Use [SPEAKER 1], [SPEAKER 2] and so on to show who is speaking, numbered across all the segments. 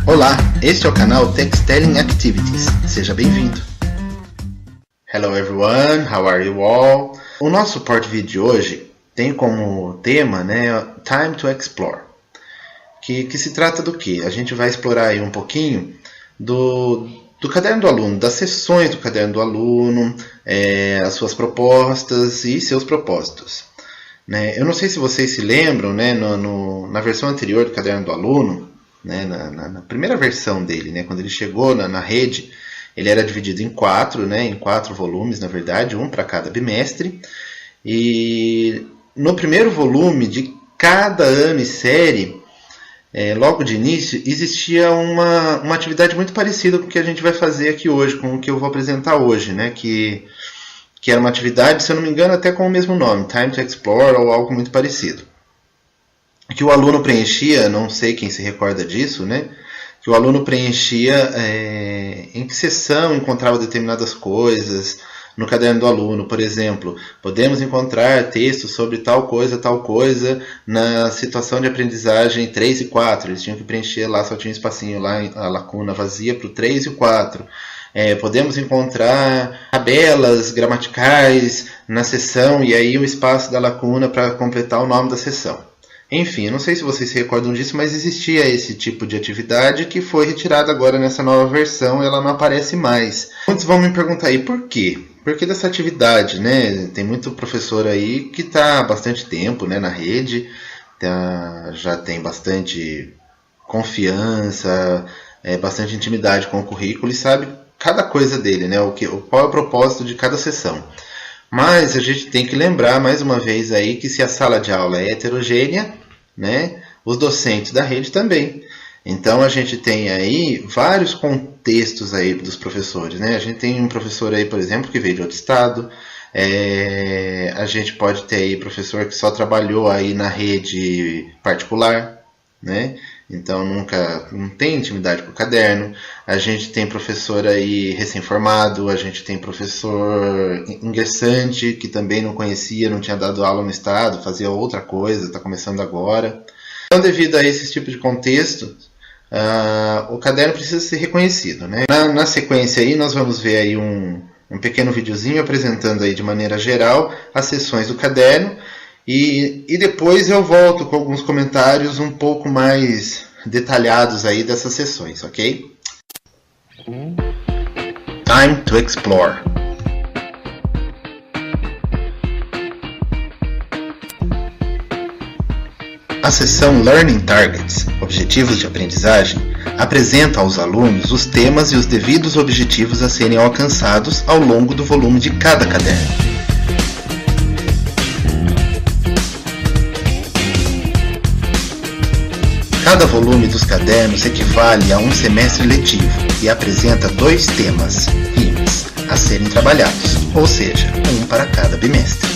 [SPEAKER 1] Olá, este é o canal Textelling Activities. Seja bem-vindo. Hello everyone, how are you all? O nosso suporte vídeo de hoje tem como tema, Time to Explore. Que se trata do quê? A gente vai explorar aí um pouquinho do caderno do aluno, das sessões do caderno do aluno, as suas propostas e seus propósitos. Eu não sei se vocês se lembram, na versão anterior do caderno do aluno, na primeira versão dele, quando ele chegou na rede, ele era dividido em quatro volumes, na verdade, um para cada bimestre. E no primeiro volume de cada ano e série, logo de início, existia uma atividade muito parecida com o que a gente vai fazer aqui hoje, com o que eu vou apresentar hoje, que era uma atividade, se eu não me engano, até com o mesmo nome, Time to Explore ou algo muito parecido. Que o aluno preenchia, não sei quem se recorda disso, que o aluno preenchia em que sessão encontrava determinadas coisas no caderno do aluno. Por exemplo, podemos encontrar textos sobre tal coisa na situação de aprendizagem 3 e 4. Eles tinham que preencher lá, só tinha um espacinho lá, a lacuna vazia para o 3 e o 4. Podemos encontrar tabelas gramaticais na sessão e aí o espaço da lacuna para completar o nome da sessão. Enfim, eu não sei se vocês se recordam disso, mas existia esse tipo de atividade que foi retirada agora nessa nova versão, ela não aparece mais. Muitos vão me perguntar aí por quê? Por que dessa atividade, Tem muito professor aí que está há bastante tempo na rede, já tem bastante confiança, bastante intimidade com o currículo e sabe cada coisa dele, qual é o propósito de cada sessão. Mas a gente tem que lembrar mais uma vez aí que se a sala de aula é heterogênea, os docentes da rede também. Então a gente tem aí vários contextos aí dos professores, A gente tem um professor aí, por exemplo, que veio de outro estado. A gente pode ter aí professor que só trabalhou aí na rede particular, Então não tem intimidade com o caderno. A gente tem professor aí recém-formado, a gente tem professor ingressante que também não conhecia, não tinha dado aula no estado, fazia outra coisa, está começando agora. Então, devido a esse tipo de contexto, o caderno precisa ser reconhecido, Na sequência aí nós vamos ver aí um pequeno videozinho apresentando aí de maneira geral as sessões do caderno. E depois eu volto com alguns comentários um pouco mais detalhados aí dessas sessões, ok? Time to Explore. A sessão Learning Targets, Objetivos de Aprendizagem, apresenta aos alunos os temas e os devidos objetivos a serem alcançados ao longo do volume de cada caderno. Cada volume dos cadernos equivale a um semestre letivo e apresenta 2 temas, themes, a serem trabalhados, ou seja, um para cada bimestre.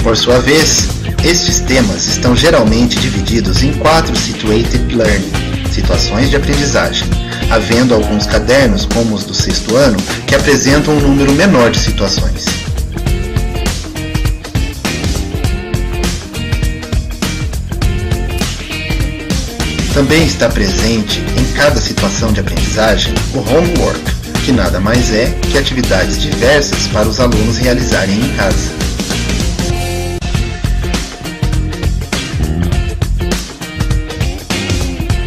[SPEAKER 1] Por sua vez, estes temas estão geralmente divididos em 4 situated learning, situações de aprendizagem, havendo alguns cadernos, como os do 6º ano, que apresentam um número menor de situações. Também está presente em cada situação de aprendizagem o homework, que nada mais é que atividades diversas para os alunos realizarem em casa.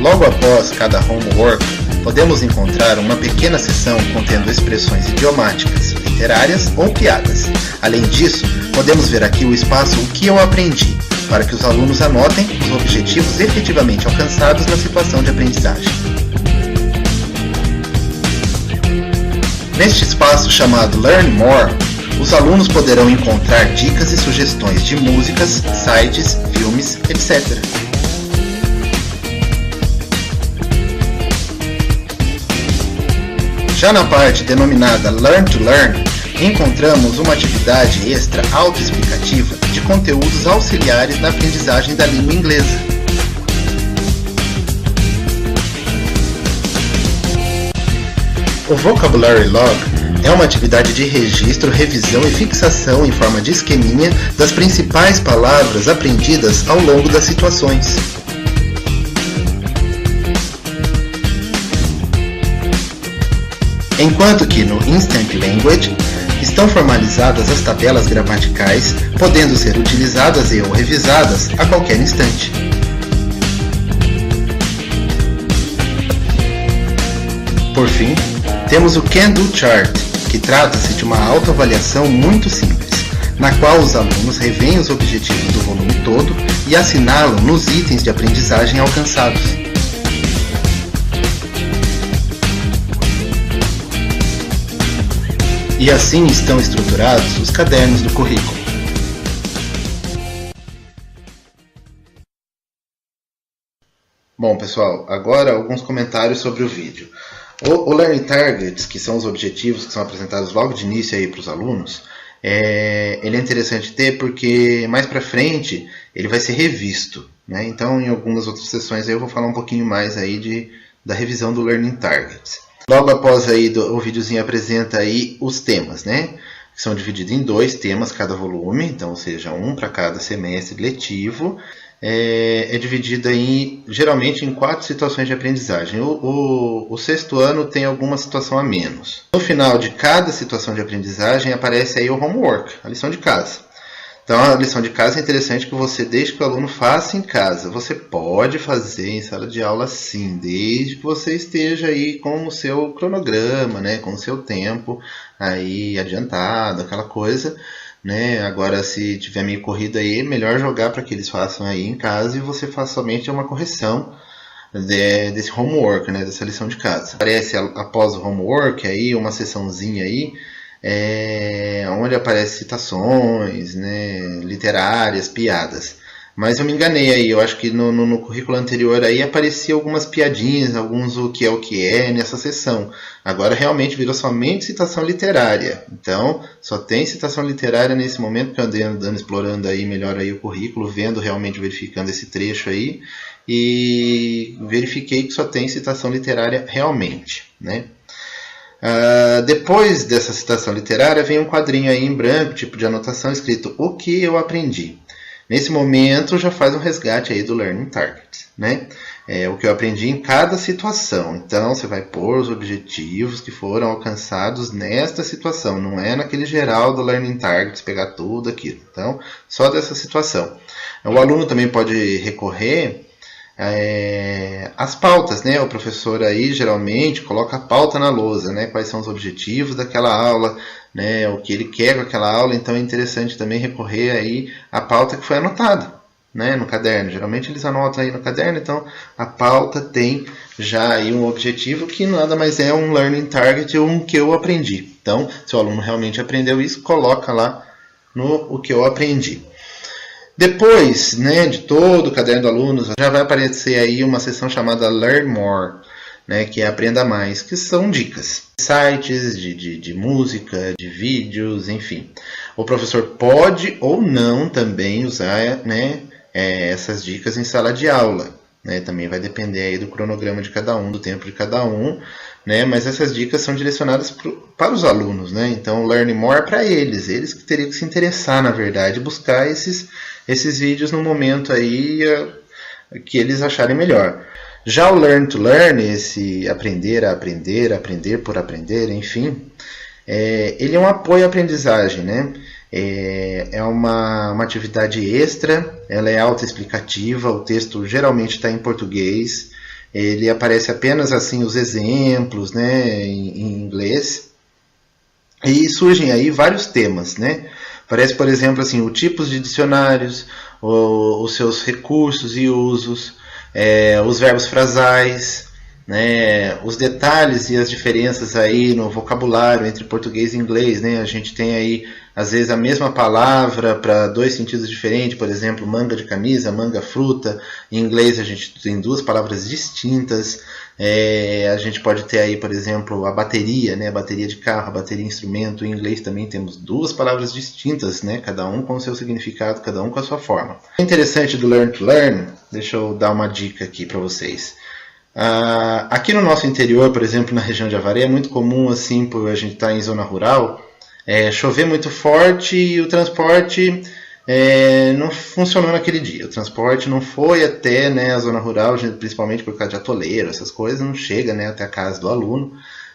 [SPEAKER 1] Logo após cada homework, podemos encontrar uma pequena seção contendo expressões idiomáticas, literárias ou piadas. Além disso, podemos ver aqui o espaço O que eu aprendi, para que os alunos anotem os objetivos efetivamente alcançados na situação de aprendizagem. Neste espaço chamado Learn More, os alunos poderão encontrar dicas e sugestões de músicas, sites, filmes, etc. Já na parte denominada Learn to Learn, encontramos uma atividade extra autoexplicativa de conteúdos auxiliares na aprendizagem da língua inglesa. O Vocabulary Log é uma atividade de registro, revisão e fixação em forma de esqueminha das principais palavras aprendidas ao longo das situações. Enquanto que no Instant Language estão formalizadas as tabelas gramaticais, podendo ser utilizadas e ou revisadas a qualquer instante. Por fim, temos o Can Do Chart, que trata-se de uma autoavaliação muito simples, na qual os alunos revêem os objetivos do volume todo e assinalam nos itens de aprendizagem alcançados. E assim estão estruturados os cadernos do currículo. Bom, pessoal, agora alguns comentários sobre o vídeo. O Learning Targets, que são os objetivos que são apresentados logo de início aí para os alunos, ele é interessante ter porque mais para frente ele vai ser revisto, né? Então, em algumas outras sessões aí eu vou falar um pouquinho mais aí da revisão do Learning Targets. Logo após aí o videozinho apresenta aí os temas, né? Que são divididos em 2 temas cada volume, então, ou seja, um para cada semestre letivo. É dividido aí, geralmente em 4 situações de aprendizagem. O sexto ano tem alguma situação a menos. No final de cada situação de aprendizagem aparece aí o homework, a lição de casa. Então, a lição de casa é interessante que você deixe que o aluno faça em casa. Você pode fazer em sala de aula sim, desde que você esteja aí com o seu cronograma, né, com o seu tempo aí adiantado, aquela coisa, né? Agora, se tiver meio corrido aí, é melhor jogar para que eles façam aí em casa e você faça somente uma correção desse homework, né, dessa lição de casa. Aparece após o homework aí uma sessãozinha aí, onde aparecem citações, né, literárias, piadas. Mas eu me enganei aí, eu acho que no currículo anterior aí aparecia algumas piadinhas, alguns o que é nessa sessão. Agora realmente virou somente citação literária. Então, só tem citação literária nesse momento que eu andei andando, explorando aí melhor aí o currículo, vendo realmente, verificando esse trecho aí, e verifiquei que só tem citação literária realmente, né? Depois dessa citação literária vem um quadrinho aí em branco, tipo de anotação, escrito o que eu aprendi. Nesse momento já faz um resgate aí do Learning Target, né? O que eu aprendi em cada situação. Então você vai pôr os objetivos que foram alcançados nesta situação, não é naquele geral do Learning Targets, pegar tudo aquilo. Então, só dessa situação. O aluno também pode recorrer as pautas, né? O professor aí geralmente coloca a pauta na lousa, né? Quais são os objetivos daquela aula, né? O que ele quer com aquela aula. Então é interessante também recorrer aí à pauta que foi anotada, né, no caderno. Geralmente eles anotam aí no caderno, então a pauta tem já aí um objetivo que nada mais é um Learning Target, um que eu aprendi. Então, se o aluno realmente aprendeu isso, coloca lá no o que eu aprendi. Depois, né, de todo o caderno do aluno, já vai aparecer aí uma seção chamada Learn More, né, que é Aprenda Mais, que são dicas, sites de música, de vídeos, enfim. O professor pode ou não também usar, né, essas dicas em sala de aula, né, também vai depender aí do cronograma de cada um, do tempo de cada um, né, mas essas dicas são direcionadas para os alunos, né, então o Learn More é para eles que teriam que se interessar, na verdade, buscar esses vídeos no momento aí que eles acharem melhor. Já o Learn to Learn, esse aprender a aprender, aprender por aprender, enfim, ele é um apoio à aprendizagem, né? É uma atividade extra, ela é autoexplicativa, o texto geralmente está em português, ele aparece apenas assim os exemplos, né, em inglês, e surgem aí vários temas, né? Aparece, por exemplo, assim, os tipos de dicionários, os seus recursos e usos, os verbos frasais, né, os detalhes e as diferenças aí no vocabulário entre português e inglês, né? A gente tem aí às vezes a mesma palavra para 2 sentidos diferentes, por exemplo, manga de camisa, manga fruta. Em inglês a gente tem 2 palavras distintas. A gente pode ter aí, por exemplo, a bateria, né? A bateria de carro, a bateria instrumento. Em inglês também temos 2 palavras distintas, né? Cada um com o seu significado, cada um com a sua forma. O interessante do Learn to Learn, deixa eu dar uma dica aqui para vocês. Aqui no nosso interior, por exemplo, na região de Avaré, é muito comum, assim, por a gente estar em zona rural, chover muito forte e o transporte não funcionou naquele dia. O transporte não foi até, né, a zona rural, principalmente por causa de atoleiro, essas coisas, não chega, né, até a casa do aluno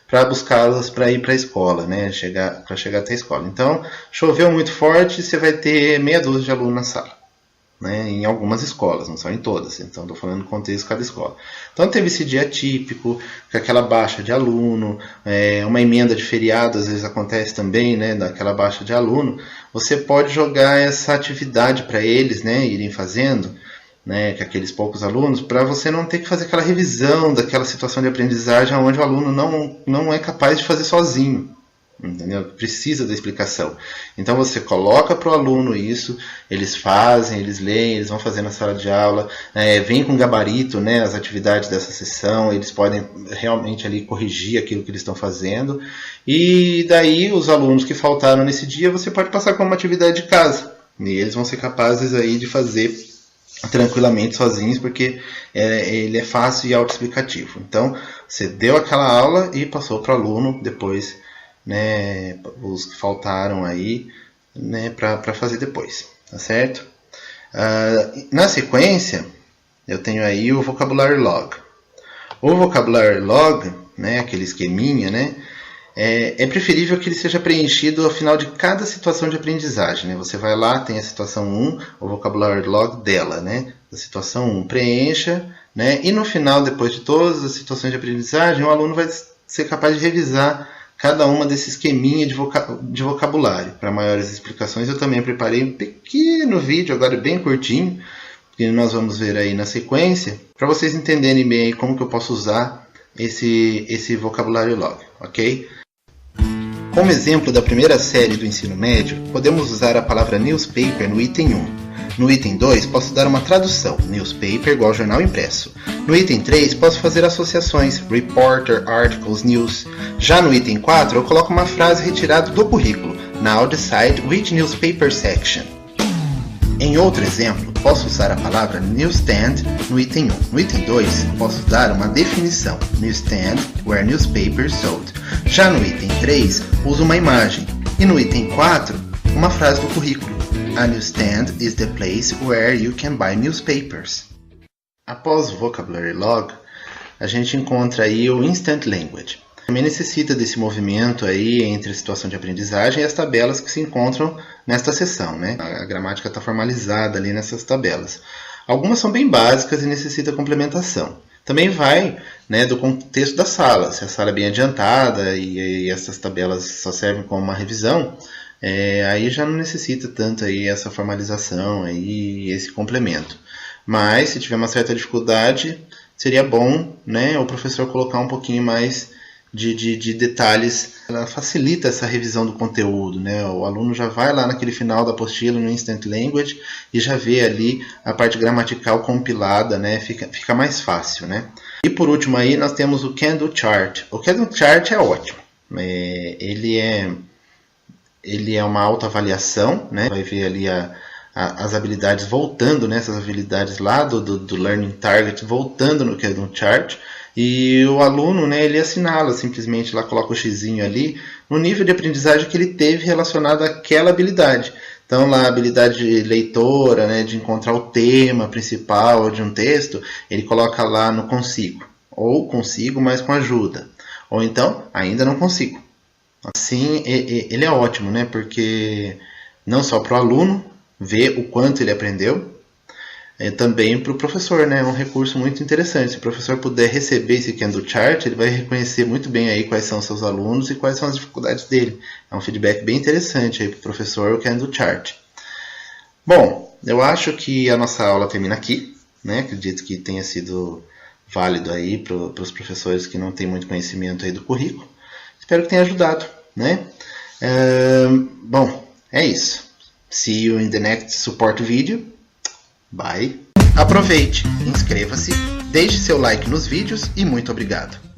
[SPEAKER 1] para buscá-las para ir para a escola, né, para chegar até a escola. Então, choveu muito forte, você vai ter meia dúzia de alunos na sala. Né, em algumas escolas, não são em todas, então estou falando do contexto de cada escola. Então teve esse dia típico, com aquela baixa de aluno, uma emenda de feriado, às vezes acontece também, né, daquela baixa de aluno, você pode jogar essa atividade para eles, né, irem fazendo, né, com aqueles poucos alunos, para você não ter que fazer aquela revisão daquela situação de aprendizagem onde o aluno não é capaz de fazer sozinho. Entendeu? Precisa da explicação. Então você coloca para o aluno isso, eles fazem, eles leem, eles vão fazer na sala de aula, vem com gabarito, né, as atividades dessa sessão, eles podem realmente ali corrigir aquilo que eles estão fazendo, e daí os alunos que faltaram nesse dia você pode passar como uma atividade de casa, e eles vão ser capazes aí de fazer tranquilamente sozinhos, porque ele é fácil e autoexplicativo. Então você deu aquela aula e passou para o aluno depois, né, os que faltaram aí, né, para fazer depois, tá certo? Na sequência, eu tenho aí o Vocabulary Log. O Vocabulary Log, né, aquele esqueminha, né, é preferível que ele seja preenchido ao final de cada situação de aprendizagem, né? Você vai lá, tem a situação 1, o Vocabulary Log dela, né, da situação 1, preencha, né, e no final, depois de todas as situações de aprendizagem, o aluno vai ser capaz de revisar cada uma desse esqueminha de vocabulário. Para maiores explicações, eu também preparei um pequeno vídeo, agora bem curtinho, que nós vamos ver aí na sequência, para vocês entenderem bem aí como que eu posso usar esse vocabulário log, ok? Como exemplo da primeira série do ensino médio, podemos usar a palavra newspaper no item 1. No item 2, posso dar uma tradução, newspaper igual jornal impresso. No item 3, posso fazer associações, reporter, articles, news. Já no item 4, eu coloco uma frase retirada do currículo, now decide which newspaper section. Em outro exemplo, posso usar a palavra newsstand no item 1. No item 2, posso dar uma definição, newsstand, where newspapers sold. Já no item 3, uso uma imagem. E no item 4, uma frase do currículo. A newsstand is the place where you can buy newspapers. Após o Vocabulary Log, a gente encontra aí o Instant Language. Também necessita desse movimento aí entre a situação de aprendizagem e as tabelas que se encontram nesta seção, né? A gramática está formalizada ali nessas tabelas. Algumas são bem básicas e necessitam complementação. Também vai, né, do contexto da sala. Se a sala é bem adiantada e essas tabelas só servem como uma revisão, aí já não necessita tanto aí essa formalização aí, esse complemento. Mas se tiver uma certa dificuldade, seria bom, né, o professor colocar um pouquinho mais de detalhes. Ela facilita essa revisão do conteúdo, né? O aluno já vai lá naquele final da apostila no Instant Language e já vê ali a parte gramatical compilada, né? Fica mais fácil, né? E por último aí nós temos o Can Do Chart. O Can Do Chart é ótimo. Ele é uma autoavaliação, né? Vai ver ali as habilidades voltando, né? Essas habilidades lá do Learning Target voltando no Can Do Chart. E o aluno, né, ele assinala, simplesmente lá coloca o xizinho ali no nível de aprendizagem que ele teve relacionado àquela habilidade. Então lá a habilidade leitora, né, de encontrar o tema principal de um texto, ele coloca lá no consigo. Ou consigo, mas com ajuda. Ou então, ainda não consigo. Assim, ele é ótimo, né, porque não só para o aluno ver o quanto ele aprendeu, também para o professor, né? É um recurso muito interessante. Se o professor puder receber esse Can Do Chart, ele vai reconhecer muito bem aí quais são os seus alunos e quais são as dificuldades dele. É um feedback bem interessante aí para o professor, o Can Do Chart. Bom, eu acho que a nossa aula termina aqui, né? Acredito que tenha sido válido aí para os professores que não têm muito conhecimento aí do currículo. Espero que tenha ajudado, né? Bom, é isso. See you in the next support video. Bye! Aproveite, inscreva-se, deixe seu like nos vídeos e muito obrigado!